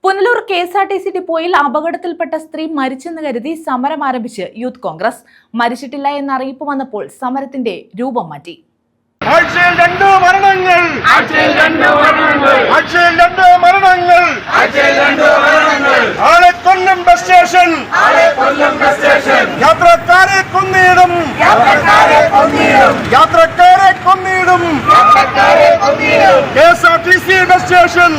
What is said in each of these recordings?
Punalur KSRTC ഡിപ്പോയിൽ അപകടത്തിൽപ്പെട്ട സ്ത്രീ മരിച്ചെന്ന് കരുതി സമരം ആരംഭിച്ച് യൂത്ത് കോൺഗ്രസ്. മരിച്ചിട്ടില്ല എന്ന അറിയിപ്പ് വന്നപ്പോൾ സമരത്തിന്റെ രൂപം മാറ്റി. ആഴ്ചയിൽ രണ്ട് മരണങ്ങൾ ആളെക്കൊല്ലും ബസ് സ്റ്റേഷൻ യാത്രക്കാരെ കൊന്നിടും KSRTC ബസ് സ്റ്റേഷൻ.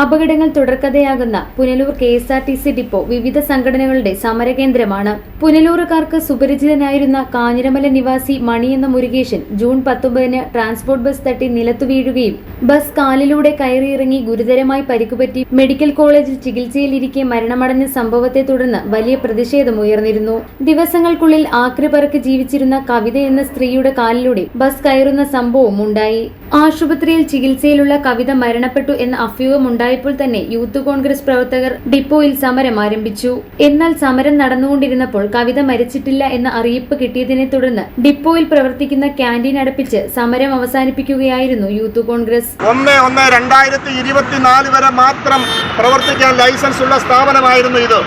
അപകടങ്ങൾ തുടർക്കഥയാകുന്ന പുനലൂർ KSRTC ഡിപ്പോ വിവിധ സംഘടനകളുടെ സമരകേന്ദ്രമാണ്. പുനലൂറുകാർക്ക് സുപരിചിതനായിരുന്ന കാഞ്ഞിരമല നിവാസി മണി എന്ന മുരുകേശൻ ജൂൺ 19 ട്രാൻസ്പോർട്ട് ബസ് തട്ടി നിലത്തു വീഴുകയും ബസ് കാലിലൂടെ കയറിയിറങ്ങി ഗുരുതരമായി പരിക്കുപറ്റി മെഡിക്കൽ കോളേജിൽ ചികിത്സയിലിരിക്കെ മരണമടഞ്ഞ സംഭവത്തെ തുടർന്ന് വലിയ പ്രതിഷേധമുയർന്നിരുന്നു. ദിവസങ്ങൾക്കുള്ളിൽ ആക്രിപറക്ക് ജീവിച്ചിരുന്ന കവിത എന്ന സ്ത്രീയുടെ കാലിലൂടെ ബസ് കയറുന്ന സംഭവവും ഉണ്ടായി. ആശുപത്രിയിൽ ചികിത്സയിലുള്ള കവിത മരണപ്പെട്ടു എന്ന അഭ്യൂഹമുണ്ടായപ്പോൾ തന്നെ യൂത്ത് കോൺഗ്രസ് പ്രവർത്തകർ ഡിപ്പോയിൽ സമരം ആരംഭിച്ചു. എന്നാൽ സമരം നടന്നുകൊണ്ടിരുന്നപ്പോൾ കവിത മരിച്ചിട്ടില്ല എന്ന അറിയിപ്പ് കിട്ടിയതിനെ തുടർന്ന് ഡിപ്പോയിൽ പ്രവർത്തിക്കുന്ന ക്യാന്റീൻ അടപ്പിച്ച് സമരം അവസാനിപ്പിക്കുകയായിരുന്നു യൂത്ത് കോൺഗ്രസ്. 1/1/2024 വരെ മാത്രം പ്രവർത്തിക്കാൻ ലൈസൻസ് ഉള്ള സ്ഥാപനമായിരുന്നു ഇത്.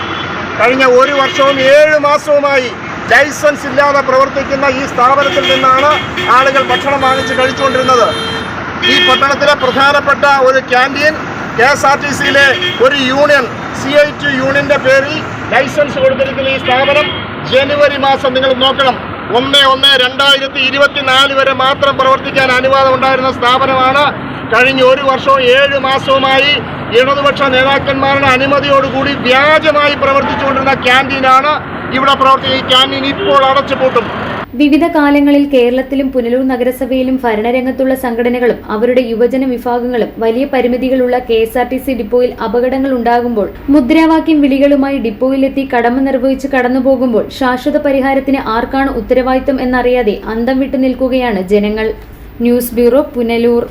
കഴിഞ്ഞ ഒരു വർഷവും 7 മാസവുമായി ലൈസൻസ് ഇല്ലാതെ പ്രവർത്തിക്കുന്ന ഈ സ്ഥാപനത്തിൽ നിന്നാണ് ആളുകൾ ഭക്ഷണം വാങ്ങിച്ച് കഴിച്ചുകൊണ്ടിരുന്നത്. ഈ പട്ടണത്തിലെ പ്രധാനപ്പെട്ട ഒരു ക്യാന്റീൻ KSRTCയിലെ ഒരു യൂണിയൻ CIT യൂണിയന്റെ പേരിൽ ലൈസൻസ് കൊടുത്തിരിക്കുന്ന ഈ സ്ഥാപനം ജനുവരി മാസം നിങ്ങൾ നോക്കണം 1/1/2024 വരെ മാത്രം പ്രവർത്തിക്കാൻ അനുവാദം ഉണ്ടായിരുന്ന സ്ഥാപനമാണ്. കഴിഞ്ഞ ഒരു വർഷവും 7 മാസവുമായി ഇടതുപക്ഷ നേതാക്കന്മാരുടെ അനുമതിയോടുകൂടി വ്യാജമായി പ്രവർത്തിച്ചുകൊണ്ടിരുന്ന ക്യാന്റീനാണ് ഇവിടെ പ്രവർത്തിക്കുന്ന. ഈ ക്യാന്റീൻ ഇപ്പോൾ അടച്ചുപൂട്ടും. വിവിധ കാലങ്ങളിൽ കേരളത്തിലും പുനലൂർ നഗരസഭയിലും ഭരണരംഗത്തുള്ള സംഘടനകളും അവരുടെ യുവജന വിഭാഗങ്ങളും വലിയ പരിമിതികളുള്ള KSRTC ഡിപ്പോയിൽ അപകടങ്ങൾ ഉണ്ടാകുമ്പോൾ മുദ്രാവാക്യം വിളികളുമായി ഡിപ്പോയിലെത്തി കടമ നിർവഹിച്ച് കടന്നുപോകുമ്പോൾ ശാശ്വത പരിഹാരത്തിന് ആർക്കാണ് ഉത്തരവാദിത്തം എന്നറിയാതെ അന്തം വിട്ടു നിൽക്കുകയാണ് ജനങ്ങൾ. News bureau, Punalur.